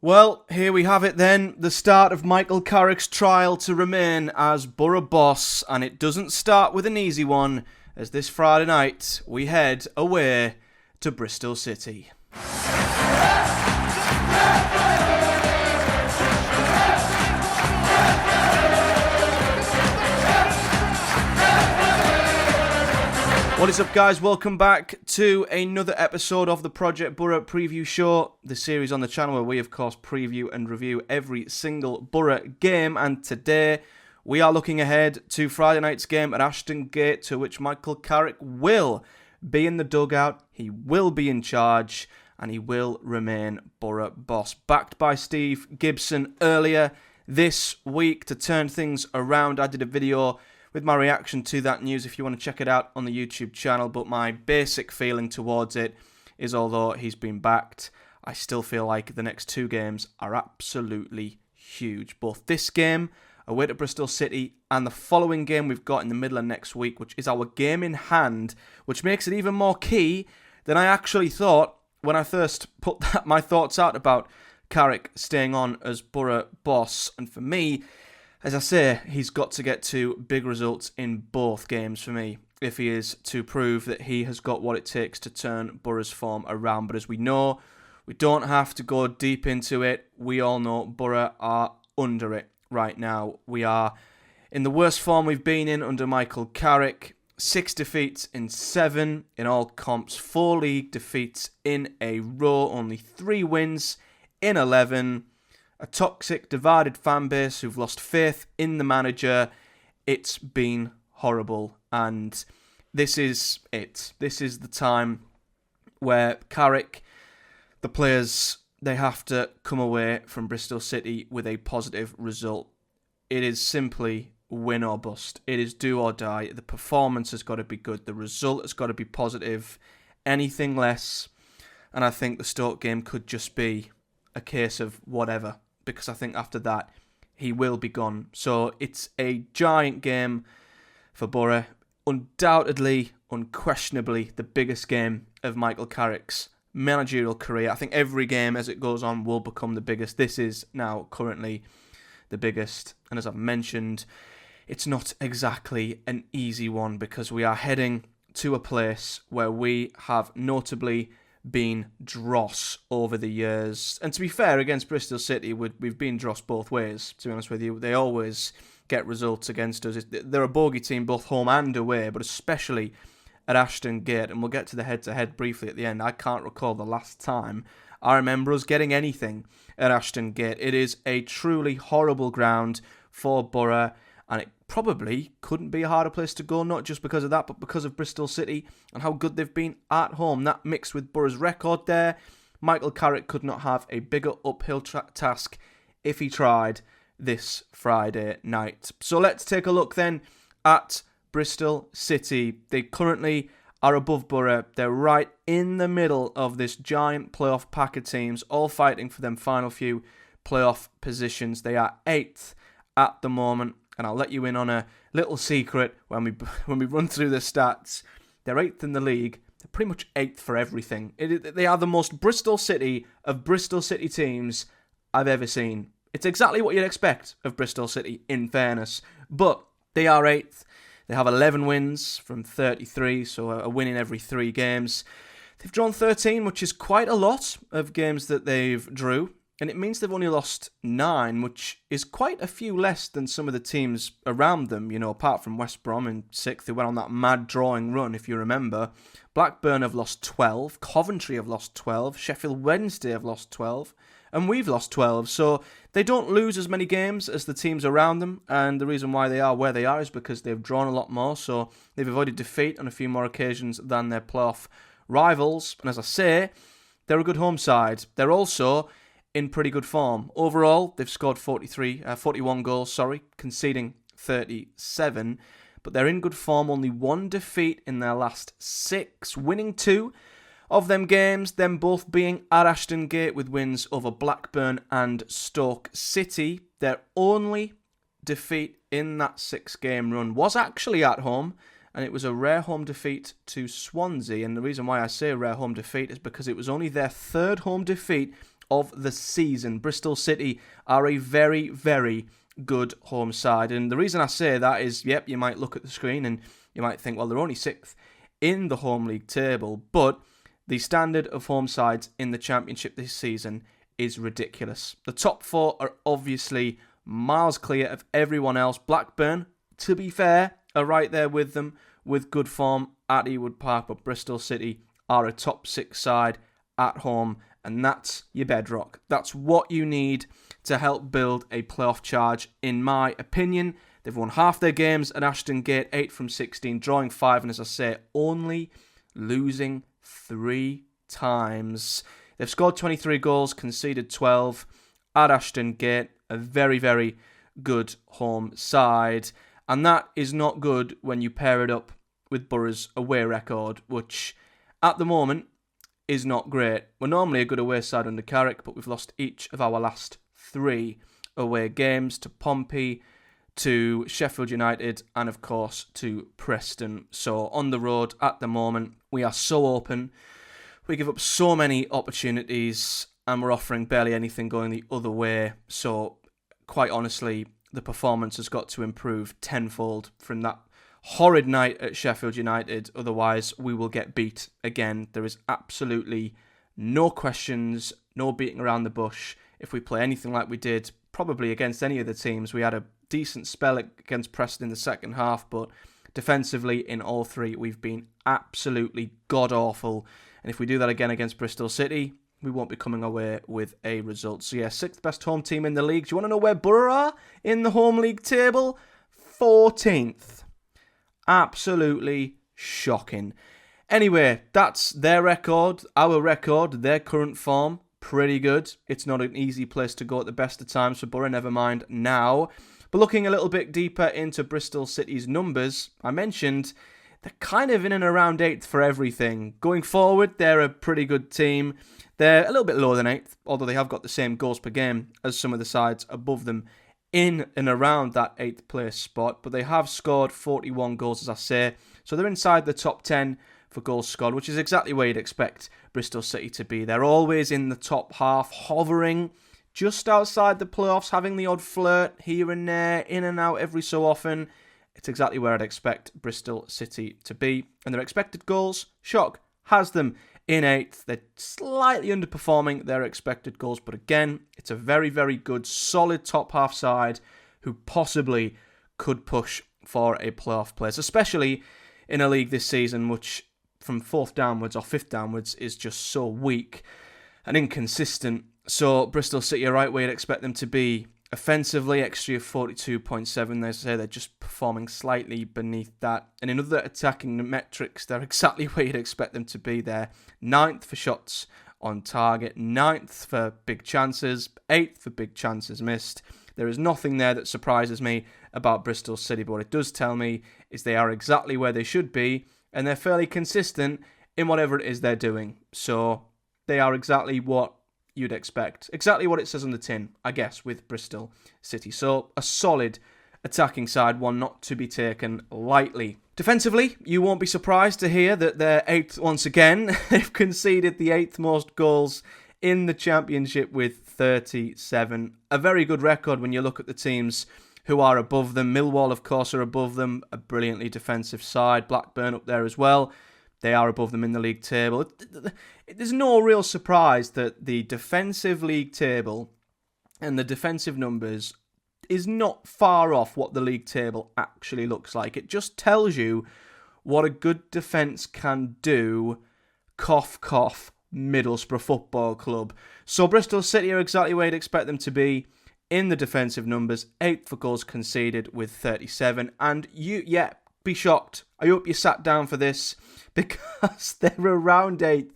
Well, here we have it then, the start of Michael Carrick's trial to remain as Boro boss, and it doesn't start with an easy one, as this Friday night we head away to Bristol City. What is up, guys? Welcome back to another episode of the Project Boro Preview Show, the series on the channel where we, of course, preview and review every single Boro game. And today, we are looking ahead to Friday night's game at Ashton Gate, to which Michael Carrick will be in the dugout, he will be in charge, and he will remain Boro boss. Backed by Steve Gibson earlier this week to turn things around. I did a video with my reaction to that news if you want to check it out on the YouTube channel, but my basic feeling towards it is, although he's been backed, I still feel like the next two games are absolutely huge. Both this game away to Bristol City and the following game we've got in the middle of next week, which is our game in hand, which makes it even more key than I actually thought when I first put my thoughts out about Carrick staying on as Boro boss. And for me, as I say, he's got to get to big results in both games for me if he is to prove that he has got what it takes to turn Boro's form around. But as we know, we don't have to go deep into it. We all know Boro are under it right now. We are in the worst form we've been in under Michael Carrick. 6 defeats in 7 in all comps. 4 league defeats in a row. Only 3 wins in 11. A toxic, divided fan base who've lost faith in the manager. It's been horrible. And this is it. This is the time where Carrick, the players, they have to come away from Bristol City with a positive result. It is simply win or bust. It is do or die. The performance has got to be good. The result has got to be positive. Anything less, and I think the Stoke game could just be a case of whatever, because I think after that, he will be gone. So it's a giant game for Boro. Undoubtedly, unquestionably, the biggest game of Michael Carrick's managerial career. I think every game as it goes on will become the biggest. This is now currently the biggest. And as I've mentioned, it's not exactly an easy one, because we are heading to a place where we have notably been dross over the years. And to be fair, against Bristol City, we've been dross both ways, to be honest with you. They always get results against us. They're a bogey team both home and away, but especially at Ashton Gate. And we'll get to the head-to-head briefly at the end. I can't recall the last time I remember us getting anything at Ashton Gate. It is a truly horrible ground for Boro, and it probably couldn't be a harder place to go, not just because of that, but because of Bristol City and how good they've been at home. That mixed with Boro's record there, Michael Carrick could not have a bigger uphill task if he tried this Friday night. So let's take a look then at Bristol City. They currently are above Boro. They're right in the middle of this giant playoff pack of teams, all fighting for them final few playoff positions. They are 8th at the moment. And I'll let you in on a little secret when we run through the stats. They're 8th in the league. They're pretty much 8th for everything. They are the most Bristol City of Bristol City teams I've ever seen. It's exactly what you'd expect of Bristol City, in fairness. But they are 8th. They have 11 wins from 33, so a win in every 3 games. They've drawn 13, which is quite a lot of games that they've drew. And it means they've only lost 9, which is quite a few less than some of the teams around them. You know, apart from West Brom in 6th, they went on that mad drawing run, if you remember. Blackburn have lost 12. Coventry have lost 12. Sheffield Wednesday have lost 12. And we've lost 12. So they don't lose as many games as the teams around them. And the reason why they are where they are is because they've drawn a lot more. So they've avoided defeat on a few more occasions than their playoff rivals. And as I say, they're a good home side. They're also in pretty good form. Overall, they've scored 41 goals, conceding 37, but they're in good form. Only 1 defeat in their last 6, winning 2 of them games, them both being at Ashton Gate with wins over Blackburn and Stoke City. Their only defeat in that 6-game run was actually at home, and it was a rare home defeat to Swansea. And the reason why I say a rare home defeat is because it was only their 3rd home defeat of the season. Bristol City are a very, very good home side. And the reason I say that is, yep, you might look at the screen and you might think, well, they're only 6th in the home league table, but the standard of home sides in the Championship this season is ridiculous. The top 4 are obviously miles clear of everyone else. Blackburn, to be fair, are right there with them with good form at Ewood Park, but Bristol City are a top 6 side at home, and that's your bedrock. That's what you need to help build a playoff charge, in my opinion. They've won half their games at Ashton Gate, 8 from 16, drawing 5, and as I say, only losing 3 times. They've scored 23 goals, conceded 12 at Ashton Gate. A very, very good home side. And that is not good when you pair it up with Borough's away record, which at the moment is not great. We're normally a good away side under Carrick, but we've lost each of our last 3 away games to Pompey, to Sheffield United, and of course to Preston. So on the road at the moment, we are so open. We give up so many opportunities, and we're offering barely anything going the other way. So quite honestly, the performance has got to improve tenfold from that horrid night at Sheffield United. Otherwise, we will get beat again. There is absolutely no questions, no beating around the bush. If we play anything like we did, probably against any of the teams, we had a decent spell against Preston in the second half, but defensively in all 3, we've been absolutely god-awful. And if we do that again against Bristol City, we won't be coming away with a result. So yeah, 6th best home team in the league. Do you want to know where Boro are in the home league table? 14th. Absolutely shocking. Anyway, that's their record, our record, their current form. Pretty good. It's not an easy place to go at the best of times for Boro, never mind now. But looking a little bit deeper into Bristol City's numbers, I mentioned they're kind of in and around 8th for everything. Going forward, they're a pretty good team. They're a little bit lower than 8th, although they have got the same goals per game as some of the sides above them in and around that 8th place spot. But they have scored 41 goals, as I say. So they're inside the top 10 for goals scored, which is exactly where you'd expect Bristol City to be. They're always in the top half, hovering just outside the playoffs, having the odd flirt here and there, in and out every so often. It's exactly where I'd expect Bristol City to be. And their expected goals, shock, has them in 8th. They're slightly underperforming their expected goals, but again, it's a very, very good, solid top half side who possibly could push for a playoff place, especially in a league this season, which from 4th downwards or 5th downwards is just so weak and inconsistent. So Bristol City are right where you'd expect them to be. Offensively, XG of 42.7. They say they're just performing slightly beneath that. And in other attacking metrics, they're exactly where you'd expect them to be. They're 9th for shots on target, 9th for big chances, 8th for big chances missed. There is nothing there that surprises me about Bristol City, but what it does tell me is they are exactly where they should be, and they're fairly consistent in whatever it is they're doing. So they are exactly what you'd expect. Exactly what it says on the tin, I guess, with Bristol City. So a solid attacking side, one not to be taken lightly. Defensively, you won't be surprised to hear that they're 8th once again. They've conceded the 8th most goals in the Championship with 37. A very good record when you look at the teams who are above them. Millwall, of course, are above them. A brilliantly defensive side. Blackburn up there as well. They are above them in the league table. There's no real surprise that the defensive league table and the defensive numbers is not far off what the league table actually looks like. It just tells you what a good defence can do. Cough, cough, Middlesbrough Football Club. So Bristol City are exactly where you'd expect them to be in the defensive numbers. 8th for goals conceded with 37. And be shocked. I hope you sat down for this, because they're around 8th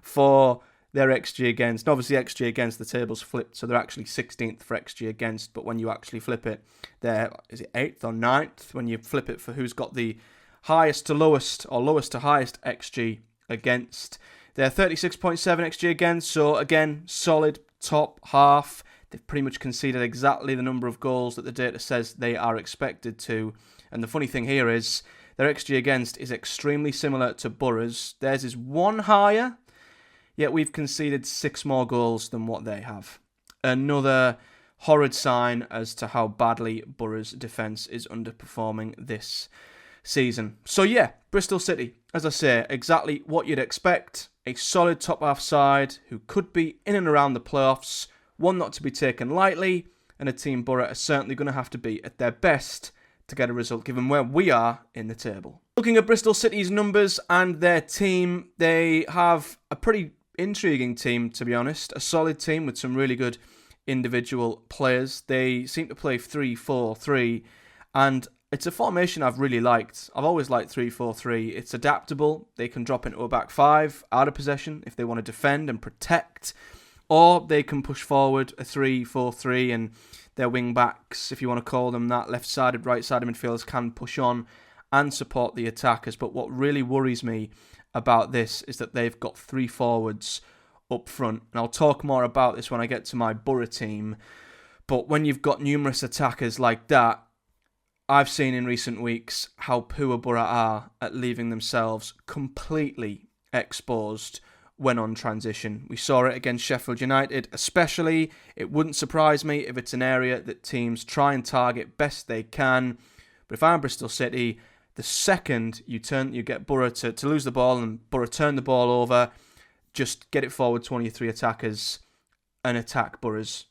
for their XG against. And obviously, XG against, the table's flipped, so they're actually 16th for XG against. But when you actually flip it, they're, is it 8th or 9th? When you flip it for who's got the highest to lowest, or lowest to highest XG against. They're 36.7 XG against, so again, solid top half. They've pretty much conceded exactly the number of goals that the data says they are expected to. And the funny thing here is, their XG against is extremely similar to Borough's. Theirs is 1 higher. yet we've conceded 6 more goals than what they have. Another horrid sign as to how badly Borough's defence is underperforming this season. So yeah, Bristol City, as I say, exactly what you'd expect. A solid top half side who could be in and around the playoffs, one not to be taken lightly, and a team Boro are certainly going to have to be at their best to get a result given where we are in the table. Looking at Bristol City's numbers and their team, they have a pretty intriguing team, to be honest. A solid team with some really good individual players. They seem to play 3-4-3, and it's a formation I've really liked. I've always liked 3-4-3. It's adaptable. They can drop into a back 5 out of possession if they want to defend and protect, or they can push forward a 3-4-3 and their wing backs, if you want to call them that, left-sided, right-sided midfielders can push on and support the attackers. But what really worries me about this is that they've got 3 forwards up front. And I'll talk more about this when I get to my Boro team. But when you've got numerous attackers like that, I've seen in recent weeks how poor Boro are at leaving themselves completely exposed when on transition. We saw it against Sheffield United especially. It wouldn't surprise me if it's an area that teams try and target best they can. But if I'm Bristol City, the second you get Boro to lose the ball and Boro turn the ball over, just get it forward to one of your 3 attackers and attack Boro's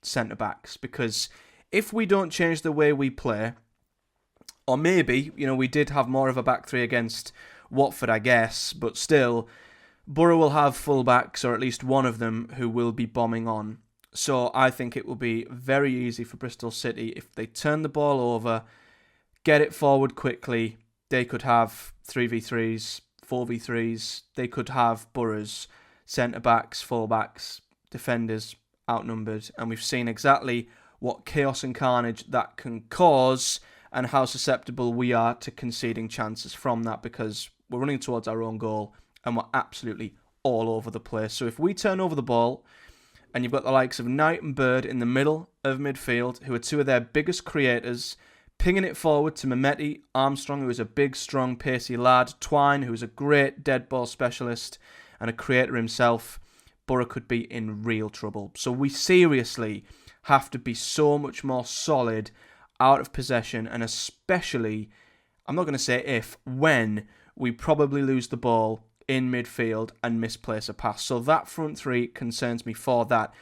centre-backs. Because if we don't change the way we play, or maybe, we did have more of a back 3 against Watford, I guess, but still, Boro will have full-backs, or at least one of them, who will be bombing on. So I think it will be very easy for Bristol City if they turn the ball over, get it forward quickly. They could have 3v3s, 4v3s. They could have Boro's centre-backs, full-backs, defenders outnumbered. And we've seen exactly what chaos and carnage that can cause and how susceptible we are to conceding chances from that, because we're running towards our own goal and we're absolutely all over the place. So if we turn over the ball and you've got the likes of Knight and Bird in the middle of midfield, who are 2 of their biggest creators, pinging it forward to Mehmeti, Armstrong, who is a big, strong, pacey lad, Twine, who is a great dead ball specialist and a creator himself, Boro could be in real trouble. So we seriously have to be so much more solid out of possession, and especially, I'm not going to say if, when we probably lose the ball in midfield and misplace a pass. So that front 3 concerns me for that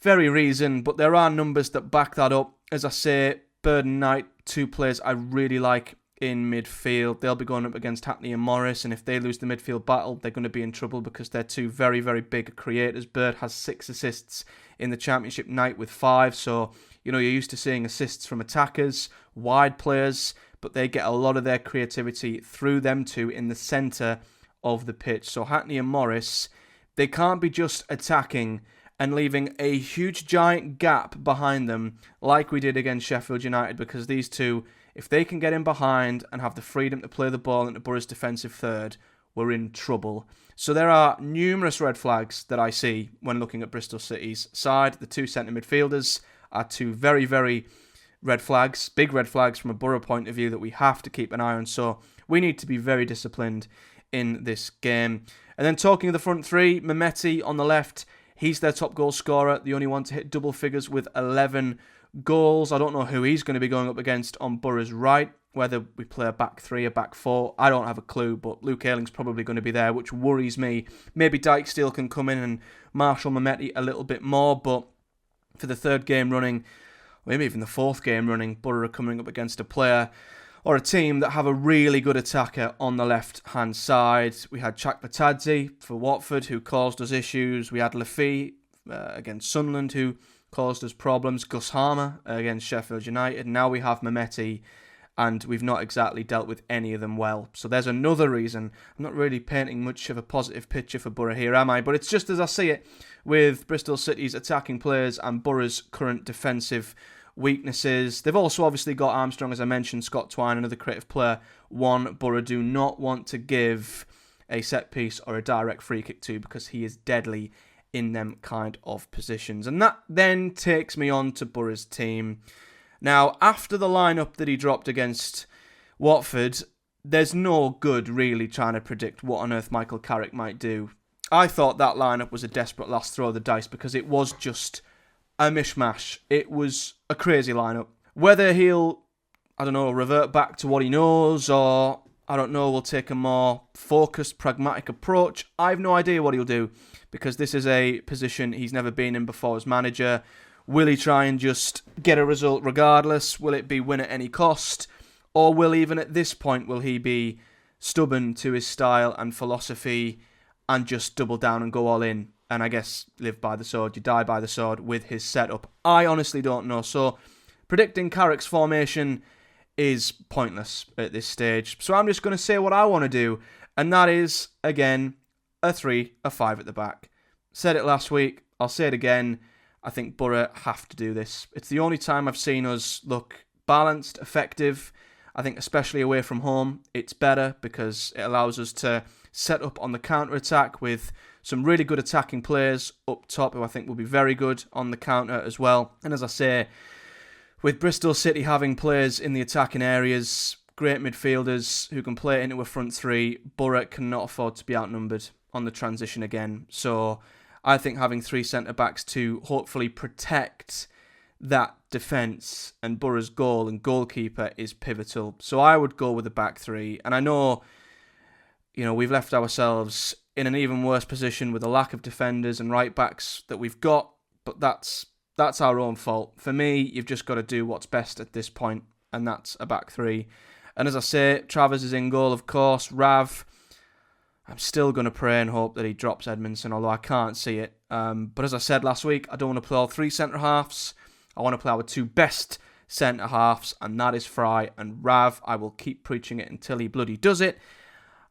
very reason, but there are numbers that back that up. As I say, Bird and Knight, 2 players I really like in midfield. They'll be going up against Hackney and Morris, and if they lose the midfield battle, they're going to be in trouble because they're 2 very, very big creators. Bird has 6 assists in the Championship, Knight with 5, so you're used to seeing assists from attackers, wide players, but they get a lot of their creativity through them 2 in the centre of the pitch. So Hackney and Morris, they can't be just attacking and leaving a huge giant gap behind them like we did against Sheffield United, because these 2, if they can get in behind and have the freedom to play the ball into Boro's defensive third, we're in trouble. So there are numerous red flags that I see when looking at Bristol City's side. The 2 centre midfielders are 2 very, very red flags, big red flags from a Boro point of view that we have to keep an eye on. So we need to be very disciplined in this game. And then talking of the front 3, Mehmeti on the left, he's their top goal scorer, the only one to hit double figures with 11 goals. I don't know who he's going to be going up against on Boro's right, whether we play a back 3, a back 4, I don't have a clue, but Luke Ayling's probably going to be there, which worries me. Maybe Dykesteel can come in and marshal Mehmeti a little bit more, but for the 3rd game running, maybe even the 4th game running, Boro are coming up against a player or a team that have a really good attacker on the left-hand side. We had Chak Latadze for Watford, who caused us issues. We had Lafay against Sunderland, who caused us problems. Gus Harmer against Sheffield United. Now we have Mehmeti, and we've not exactly dealt with any of them well. So there's another reason. I'm not really painting much of a positive picture for Boro here, am I? But it's just as I see it with Bristol City's attacking players and Boro's current defensive weaknesses. They've also obviously got Armstrong, as I mentioned, Scott Twine, another creative player. One Boro do not want to give a set piece or a direct free kick to, because he is deadly in them kind of positions. And that then takes me on to Boro's team. Now, after the lineup that he dropped against Watford, there's no good really trying to predict what on earth Michael Carrick might do. I thought that lineup was a desperate last throw of the dice because it was just a mishmash. It was a crazy lineup. Whether he'll, I don't know, revert back to what he knows, or, I don't know, will take a more focused, pragmatic approach, I have no idea what he'll do, because this is a position he's never been in before as manager. Will he try and just get a result regardless? Will it be win at any cost? Or will, even at this point, will he be stubborn to his style and philosophy and just double down and go all in? And I guess live by the sword, you die by the sword with his setup. I honestly don't know. So predicting Carrick's formation is pointless at this stage. So I'm just going to say what I want to do. And that is, again, a 3, a 5 at the back. Said it last week. I'll say it again. I think Boro have to do this. It's the only time I've seen us look balanced, effective. I think especially away from home, it's better because it allows us to set up on the counter-attack with some really good attacking players up top who I think will be very good on the counter as well. And as I say, with Bristol City having players in the attacking areas, great midfielders who can play into a front three, Boro cannot afford to be outnumbered on the transition again. So I think having 3 centre-backs to hopefully protect that defence and Boro's goal and goalkeeper is pivotal. So I would go with the back 3. And I know, we've left ourselves in an even worse position with the lack of defenders and right-backs that we've got, but that's our own fault. For me, you've just got to do what's best at this point, and that's a back 3. And as I say, Travers is in goal, of course. Rav, I'm still going to pray and hope that he drops Edmondson, although I can't see it. But as I said last week, I don't want to play all 3 centre-halves. I want to play our 2 best centre-halves, and that is Fry and Rav. I will keep preaching it until he bloody does it.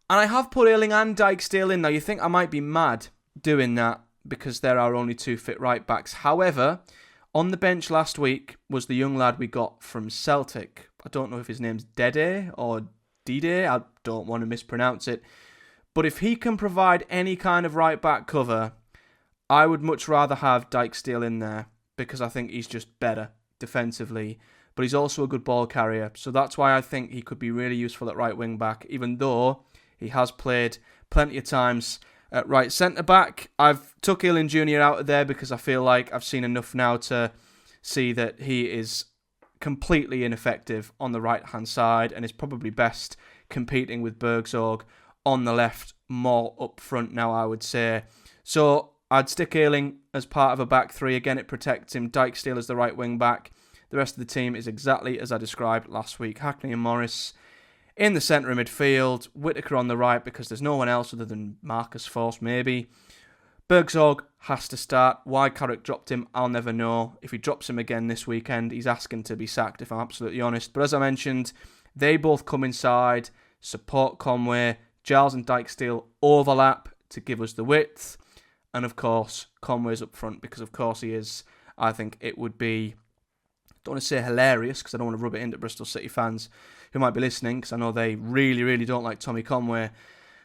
And I have put Ayling and Dijksteel in. Now, you think I might be mad doing that because there are only 2 fit right-backs. However, on the bench last week was the young lad we got from Celtic. I don't know if his name's Dede or Dide. I don't want to mispronounce it. But if he can provide any kind of right-back cover, I would much rather have Dijksteel in there, because I think he's just better defensively, but he's also a good ball carrier. So that's why I think he could be really useful at right wing back, even though he has played plenty of times at right centre back. I've took Ayling Jr. out of there because I feel like I've seen enough now to see that he is completely ineffective on the right hand side and is probably best competing with Bergzorg on the left, more up front now, I would say. So I'd stick Ayling as part of a back 3. Again, it protects him. Dijksteel as the right wing back. The rest of the team is exactly as I described last week. Hackney and Morris in the centre of midfield. Whittaker on the right because there's no one else other than Marcus Forss, maybe. Bergzorg has to start. Why Carrick dropped him, I'll never know. If he drops him again this weekend, he's asking to be sacked, if I'm absolutely honest. But as I mentioned, they both come inside, support Conway. Giles and Dijksteel overlap to give us the width. And of course, Conway's up front because of course he is. I think it would be, don't want to say hilarious because I don't want to rub it into Bristol City fans who might be listening, because I know they really, really don't like Tommy Conway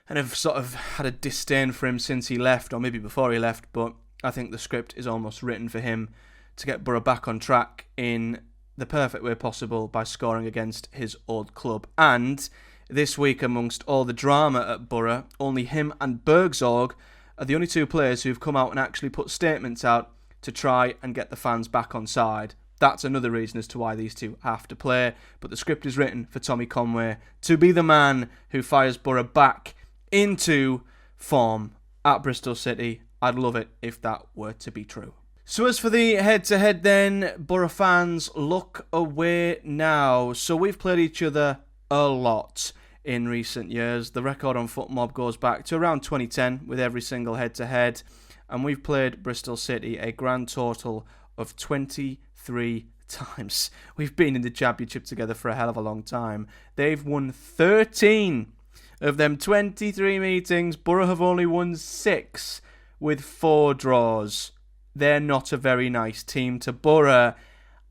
and have sort of had a disdain for him since he left, or maybe before he left. But I think the script is almost written for him to get Boro back on track in the perfect way possible by scoring against his old club. And this week, amongst all the drama at Boro, only him and Bergzorg are the only 2 players who've come out and actually put statements out to try and get the fans back on side. That's another reason as to why these 2 have to play. But the script is written for Tommy Conway to be the man who fires Boro back into form at Bristol City. I'd love it if that were to be true. So as for the head-to-head then, Boro fans, look away now. So we've played each other a lot in recent years. The record on FootMob goes back to around 2010 with every single head-to-head, and we've played Bristol City a grand total of 23 times. We've been in the Championship together for a hell of a long time. They've won 13 of them 23 meetings. Boro have only won 6 with 4 draws. They're not a very nice team to Boro.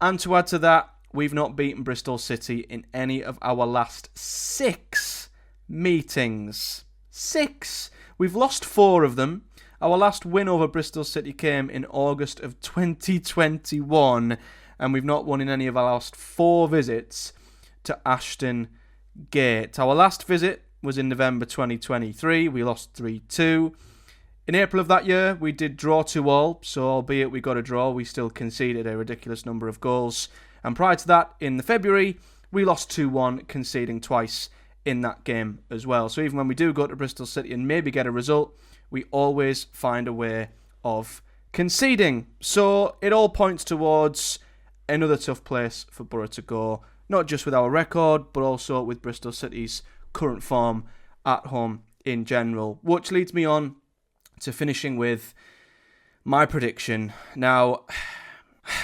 And to add to that, we've not beaten Bristol City in any of our last 6 meetings. 6! We've lost 4 of them. Our last win over Bristol City came in August of 2021, and we've not won in any of our last 4 visits to Ashton Gate. Our last visit was in November 2023. We lost 3-2. In April of that year, we did draw 2-2, so albeit we got a draw, we still conceded a ridiculous number of goals. And prior to that, in the February, we lost 2-1, conceding twice in that game as well. So even when we do go to Bristol City and maybe get a result, we always find a way of conceding. So it all points towards another tough place for Boro to go, not just with our record, but also with Bristol City's current form at home in general. Which leads me on to finishing with my prediction. Now,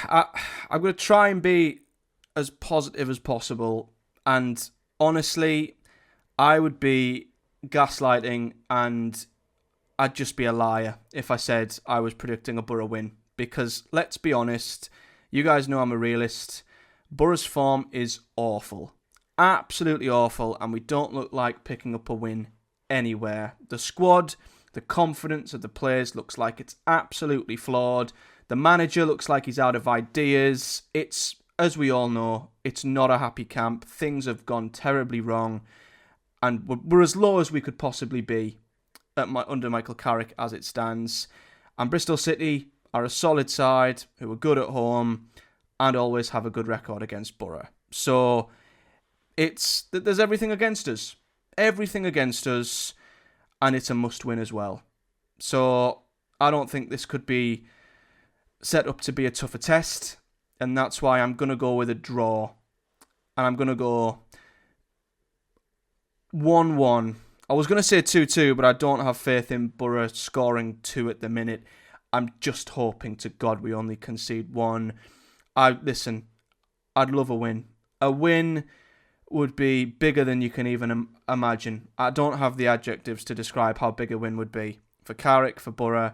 I'm going to try and be as positive as possible, and honestly, I would be gaslighting and I'd just be a liar if I said I was predicting a Boro win, because let's be honest, you guys know I'm a realist. Boro's form is awful, absolutely awful, and we don't look like picking up a win anywhere. The squad, the confidence of the players looks like it's absolutely flawed. The manager looks like he's out of ideas. It's, as we all know, it's not a happy camp. Things have gone terribly wrong, and we're as low as we could possibly be under Michael Carrick as it stands. And Bristol City are a solid side who are good at home and always have a good record against Boro. So there's everything against us. Everything against us. And it's a must-win as well. So I don't think this could be set up to be a tougher test. And that's why I'm going to go with a draw. And I'm going to go 1-1. I was going to say 2-2, but I don't have faith in Boro scoring 2 at the minute. I'm just hoping to God we only concede 1. Listen, I'd love a win. A win would be bigger than you can even imagine. I don't have the adjectives to describe how big a win would be. For Carrick, for Boro,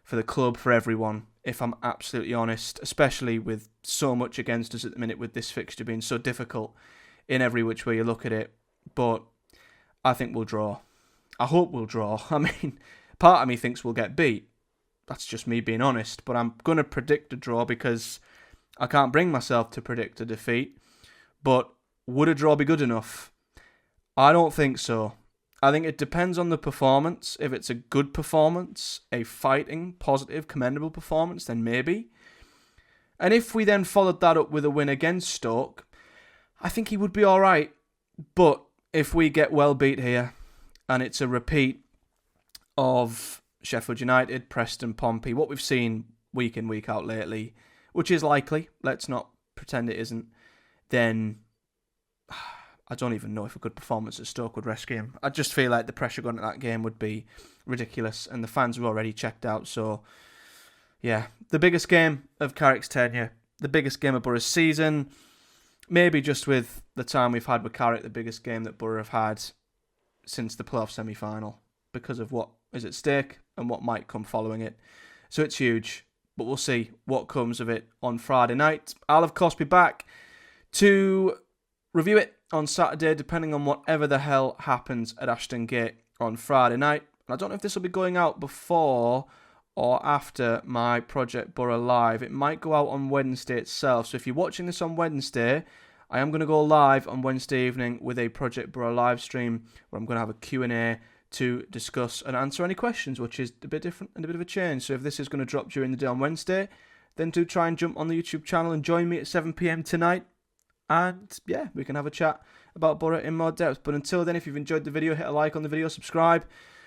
for the club, for everyone, if I'm absolutely honest, especially with so much against us at the minute, with this fixture being so difficult in every which way you look at it. But I think we'll draw. I hope we'll draw. I mean, part of me thinks we'll get beat. That's just me being honest. But I'm going to predict a draw because I can't bring myself to predict a defeat. But would a draw be good enough? I don't think so. I think it depends on the performance. If it's a good performance, a fighting, positive, commendable performance, then maybe. And if we then followed that up with a win against Stoke, I think he would be all right. But if we get well beat here, and it's a repeat of Sheffield United, Preston, Pompey, what we've seen week in, week out lately, which is likely, let's not pretend it isn't, then I don't even know if a good performance at Stoke would rescue him. I just feel like the pressure going at that game would be ridiculous, and the fans were already checked out. So, yeah, the biggest game of Carrick's tenure, the biggest game of Boro's season, maybe just with the time we've had with Carrick, the biggest game that Boro have had since the playoff semi-final, because of what is at stake and what might come following it. So it's huge, but we'll see what comes of it on Friday night. I'll, of course, be back to review it on Saturday, depending on whatever the hell happens at Ashton Gate on Friday night. And I don't know if this will be going out before or after my Project Boro Live. It might go out on Wednesday itself. So if you're watching this on Wednesday, I am going to go live on Wednesday evening with a Project Boro live stream where I'm going to have a Q&A to discuss and answer any questions, which is a bit different and a bit of a change. So if this is going to drop during the day on Wednesday, then do try and jump on the YouTube channel and join me at 7 p.m. tonight. And yeah, we can have a chat about Boro in more depth. But until then, if you've enjoyed the video, hit a like on the video, subscribe.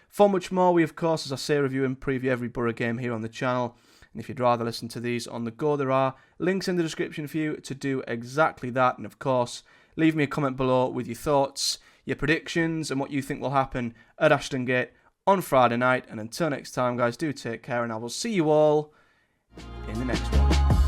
For much more, we of course, as I say, review and preview every Boro game here on the channel. And if you'd rather listen to these on the go, there are links in the description for you to do exactly that. And of course, leave me a comment below with your thoughts, your predictions, and what you think will happen at Ashton Gate on Friday night. And until next time, guys, do take care, and I will see you all in the next one.